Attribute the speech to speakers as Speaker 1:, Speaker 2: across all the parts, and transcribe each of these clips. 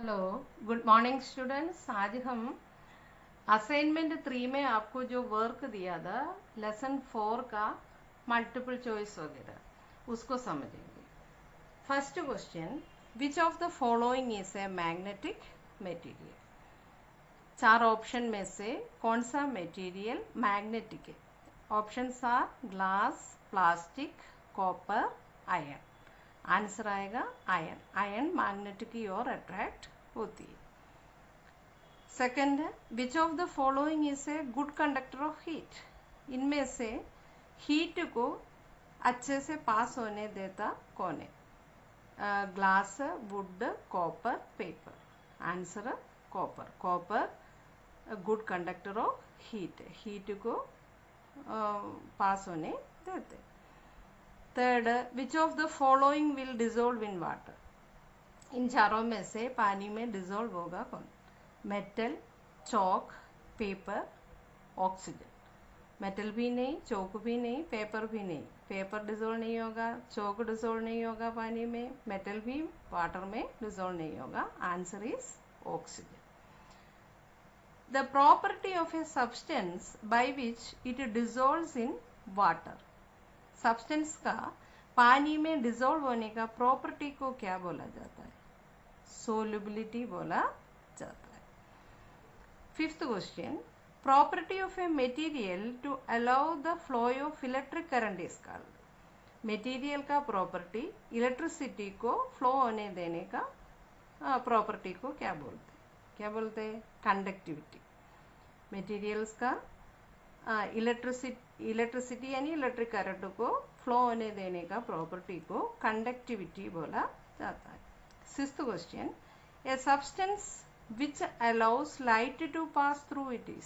Speaker 1: Hello, good morning students. आज हम assignment 3 में आपको जो वर्क दिया था लेसन 4 का मल्टीपल चॉइस वगैरह उसको समझेंगे। First question, which of the following is a magnetic material? 4 option में से कौन सा मटेरियल मैग्नेटिक है? Options are glass, plastic, copper, iron. Answer आएगा आयरन। आयरन मैग्नेटिक की ओर अट्रैक्ट होती है। सेकंड है, which of the following is a good conductor of heat? इनमें से हीट को अच्छे से पास होने देता कौन है? Glass, wood, copper, paper. Answer copper. Copper good conductor of heat है, हीट को पास होने देते। Third, which of the following will dissolve in water? इन चारों में से पानी में डिजोल्व होगा कौन? Metal, chalk, paper, oxygen. Metal भी नहीं, चौक भी नहीं, पेपर भी नहीं। पेपर डिजोल्व नहीं होगा, चौक डिजोल्व नहीं होगा पानी में, मेटल भी वाटर में डिजोल्व नहीं होगा। Answer is oxygen. The property of a substance by which it dissolves in water? Substance का पानी में डिजोल्व होने का प्रॉपर्टी को क्या बोला जाता है? सोल्युबिलिटी बोला जाता है। Fifth question, property of a material to allow the flow of electric current is called? Material का प्रॉपर्टी इलेक्ट्रिसिटी को फ्लो होने देने का प्रॉपर्टी को क्या बोलते हैं? कंडक्टिविटी। मटेरियल्स का इलेक्ट्रिसिटी यानी इलेक्ट्रिक करंट को फ्लो होने देने का प्रॉपर्टी को कंडक्टिविटी बोला जाता है। Sixth question, a substance which allows light to pass through it is?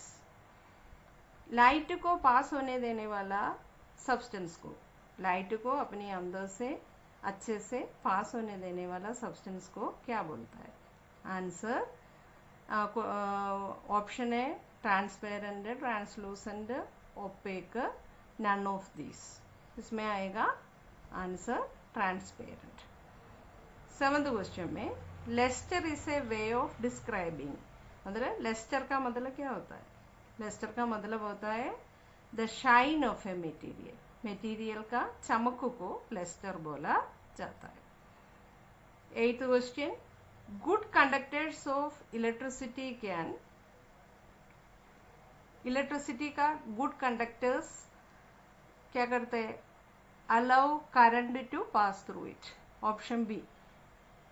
Speaker 1: Light को पास होने देने वाला सब्सटेंस को, लाइट को अपने अंदर से अच्छे से पास होने देने वाला सब्सटेंस को क्या बोलता है? आंसर ऑप्शन है transparent, translucent, opaque, none of this. इसमें आएगा आंसर ट्रांसपेरेंट। सेवंथ क्वेश्चन में, lustre is a way of describing. मतलब लेस्टर का मतलब क्या होता है? लेस्टर का मतलब होता है the shine of a material. Material का चमक को लेस्टर बोला जाता है। Eighth question, good conductors of electricity can? Electricity का गुड कंडक्टर्स क्या करते हैं? Allow current to pass through it. Option B,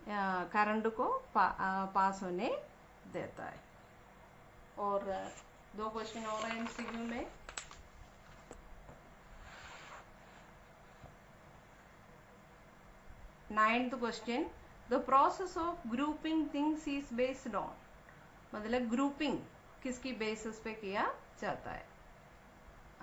Speaker 1: current को पास होने देता है। और दो क्वेश्चन और हैं एमसीक्यू में। Ninth question, the process of grouping things is based on? मतलब ग्रुपिंग किसकी बेसिस पे किया जाता है?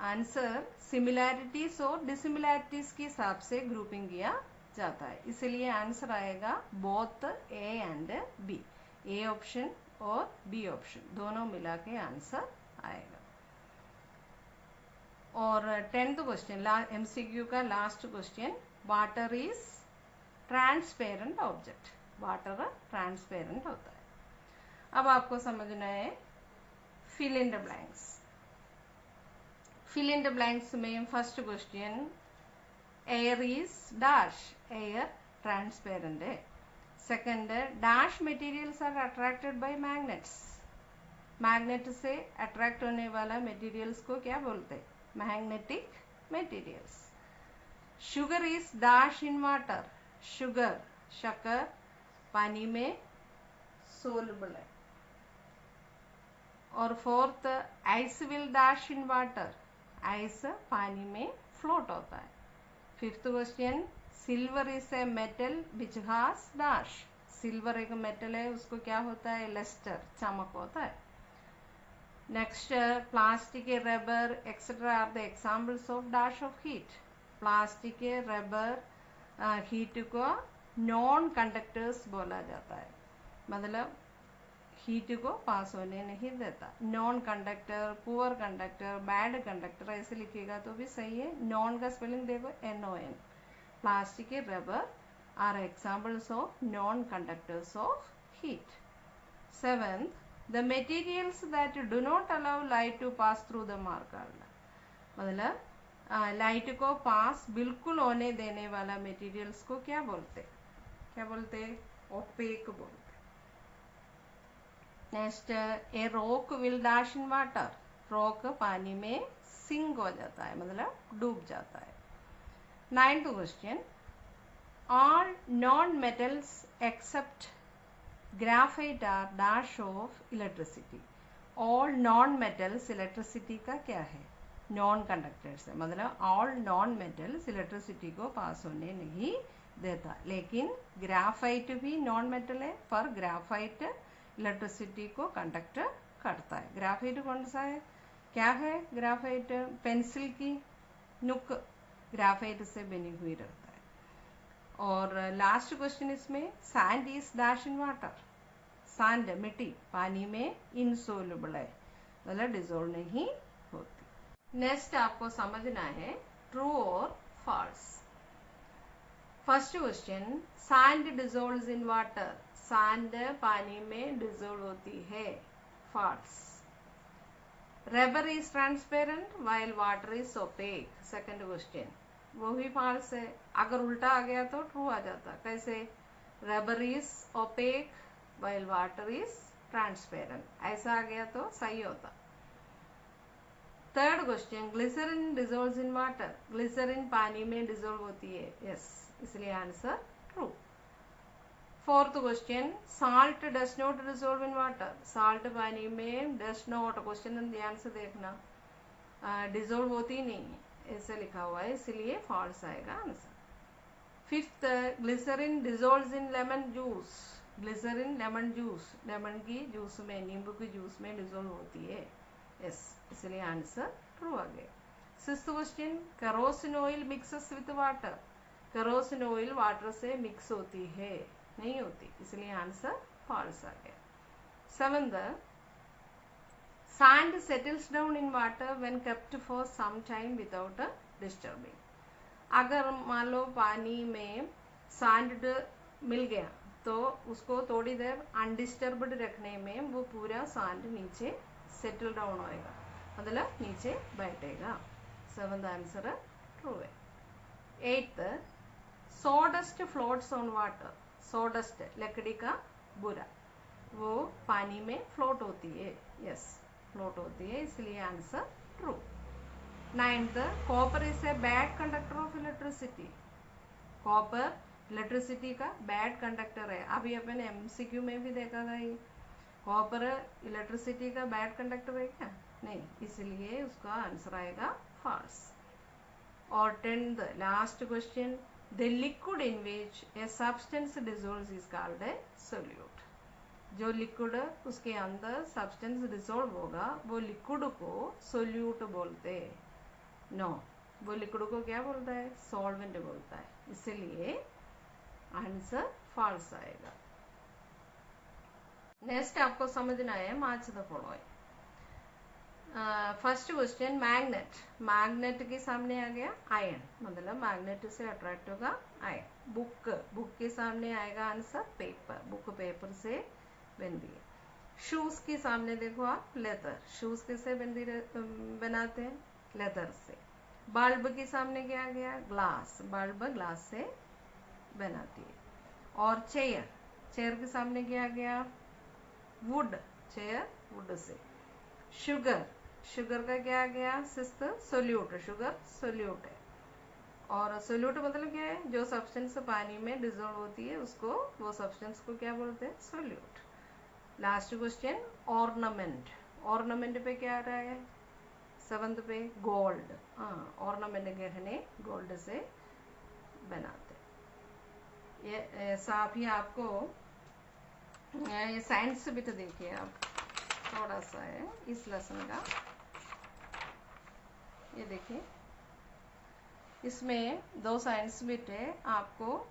Speaker 1: आंसर सिमिलैरिटीज और डिसिमिलैरिटीज के हिसाब से ग्रुपिंग किया जाता है, इसलिए आंसर आएगा both A and B. A option और बी ऑप्शन दोनों मिला के आंसर आएगा। और 10th क्वेश्चन एमसीक्यू का last question, water is transparent object? Water transparent होता है। अब आपको समझना है fill in the blanks. Fill in the blanks में first question, air is dash, air transparent है। Second, dash materials are attracted by magnets. Magnet से attract होने वाला मटेरियल्स को क्या बोलते हैं? Magnetic materials. Sugar is dash in water. Sugar, शक्कर पानी में सोलबल है। और fourth, ice will dash in water. Ice पानी में फ्लोट होता है। Fifth question, silver is a metal which has dash. Silver एक मेटल है, उसको क्या होता है? लस्टर, चमक होता है। Next, plastic, rubber etcetera are the examples of dash of heat. Plastic, rubber heat को नॉन कंडक्टर्स बोला जाता है, मतलब हीट को पास होने नहीं देता। Non conductor, poor conductor, bad conductor ऐसे लिखिएगा तो भी सही है। नॉन का स्पेलिंग देखो NON। Plastic, rubber are examples of non conductors of heat. Seventh, the materials that do not allow light to pass through the mark are, मतलब light को पास बिल्कुल होने देने वाला मटेरियल्स को क्या बोलते ओपेक बोलते। Next, a rock will dash in water, rock पानी में सिंक हो जाता है, मतलब डूब जाता है। 9th question, all non metals except graphite are dash of electricity. All non metals electricity का क्या है, नॉन कंडक्टर्स है, मतलब ऑल नॉन मेटल्स इलेक्ट्रिसिटी को पास होने नहीं देता। लेकिन ग्राफाइट भी नॉन मेटल है, पर ग्राफाइट इलेक्ट्रिसिटी को कंडक्ट करता है। ग्राफाइट कौन सा है, क्या है ग्राफाइट, पेंसिल की नुक ग्राफाइट से बनी हुई रहता है। और लास्ट क्वेश्चन इसमें, sand is dash in water, sand मिट्टी पानी में इनसोल्युबल है, मतलब डिजोल्व नहीं होती। नेक्स्ट आपको समझना है ट्रू और false. First question, sand dissolves in water, sand पानी में डिजोल्व होती है, false. Rubber is transparent while water is opaque, second question, वो भी फॉल्स है। अगर उल्टा आ गया तो ट्रू आ जाता, कैसे, rubber is opaque while water is transparent, ऐसा आ गया तो सही होता। Third question, glycerine dissolves in water, glycerine पानी में डिजोल्व होती है, यस, इसलिए answer true. Fourth question, salt does not dissolve in water, salt पानी में डज नॉट, क्वेश्चन ध्यान से देखना, डिजोल्व होती नहीं है, ऐसे लिखा हुआ है, इसलिए फॉल्स आएगा answer. Fifth, glycerine dissolves in lemon juice, glycerine lemon juice, lemon की जूस में, नींबू की जूस में डिजोल्व होती है, यस, इसलिए आंसर ट्रू आ गया। Sixth question, kerosene oil mixes with water, kerosene oil water से मिक्स होती है, नहीं होती, इसलिए आंसर फॉल्स आ गया। Seventh, sand settles down in water when kept for some time without disturbing, अगर मान लो पानी में सैंड मिल गया तो उसको थोड़ी देर अनडिस्टर्ब्ड रखने में वो पूरा सैंड नीचे सेटल डाउन होएगा, मतलब नीचे बैठेगा, सेवंथ आंसर ट्रू है। Eighth, sawdust floats on water, sawdust लकड़ी का बुरा, वो पानी में फ्लोट होती है, यस, फ्लोट होती है, इसलिए answer true. Ninth, copper is a bad conductor of electricity, copper electricity का बैड कंडक्टर है, अभी अपन एमसीक्यू में भी देखा था ये, कॉपर इलेक्ट्रिसिटी का बैड कंडक्टर है क्या, नहीं, इसलिए उसका आंसर आएगा फॉल्स। और 10th last question, the liquid in which a substance dissolves is called a solute, जो लिक्विड उसके अंदर सब्सटेंस डिसॉल्व होगा वो लिक्विड को सोल्यूट बोलते हैं, नो, वो लिक्विड को क्या बोलता है, सॉल्वेंट बोलता है, इसलिए आंसर फॉल्स आएगा। नेक्स्ट आपको समझना है match the following. First question, magnet, magnet के सामने आ गया आयन, मतलब मैग्नेट से अट्रैक्ट होगा आयन। बुक, बुक के सामने आएगा आंसर पेपर, बुक पेपर से बनती है। शूज के सामने देखो आप लेदर, शूज किससे बनाते हैं, लेदर से। बल्ब के सामने क्या आ गया, ग्लास, बल्ब ग्लास से बनाती है। और चेयर, चेयर के सामने क्या आ गया, would, chair would say. Sugar, sugar का क्या आ गया, सिक्स्थ सोल्यूट, शुगर सोल्यूट है। और सोल्यूट मतलब क्या है, जो सब्सटेंस पानी में डिसॉल्व होती है उसको, वो सब्सटेंस को क्या बोलते हैं, solute. Last question, ornament, ornament पे क्या आ रहा है, सेवंथ पे गोल्ड, हाँ, ऑर्नामेंट गहने गोल्ड से बनाते। ये ऐसा भी आपको ये साइंस बिट देखिए आप, थोड़ा सा है इस लेसन का, ये देखिए इसमें 2 साइंस बिट है, आपको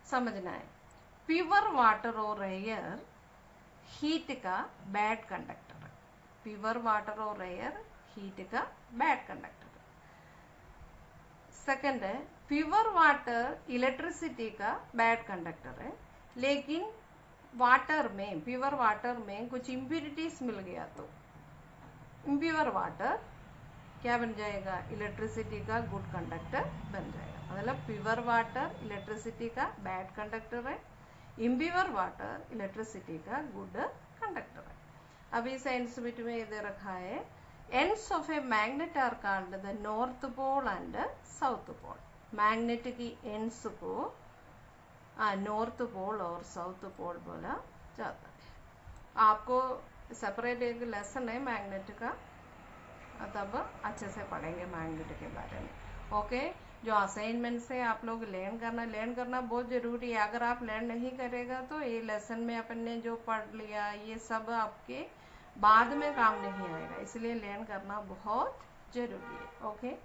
Speaker 1: समझना है। प्योर वाटर और एयर हीट का बैड कंडक्टर, प्योर वाटर और एयर हीट का बैड कंडक्टर। सेकंड है, प्योर वाटर इलेक्ट्रिसिटी का बैड कंडक्टर है, लेकिन वाटर में, प्योर वाटर में कुछ इम्प्यूरिटीज मिल गया तो इम्प्योर वाटर क्या बन जाएगा, इलेक्ट्रिसिटी का गुड कंडक्टर बन जाएगा। मतलब प्योर वाटर इलेक्ट्रिसिटी का बैड कंडक्टर है, इम्प्योर वाटर इलेक्ट्रिसिटी का गुड कंडक्टर है। अभी साइंस बिट में ये दे रखा है, ends of a magnet are called the north pole and south pole. Magnet की एंड्स को नॉर्थ पोल और साउथ पोल बोला जाता है। आपको सेपरेट एक लेसन है मैग्नेट का, तब अच्छे से पढ़ेंगे मैग्नेट के बारे में। ओके, जो असाइनमेंट से आप लोग लर्न करना बहुत ज़रूरी है। अगर आप लर्न नहीं करेगा तो ये लेसन में अपन ने जो पढ़ लिया ये सब आपके बाद में काम नहीं आएगा, इसलिए लर्न करना बहुत ज़रूरी है। ओके।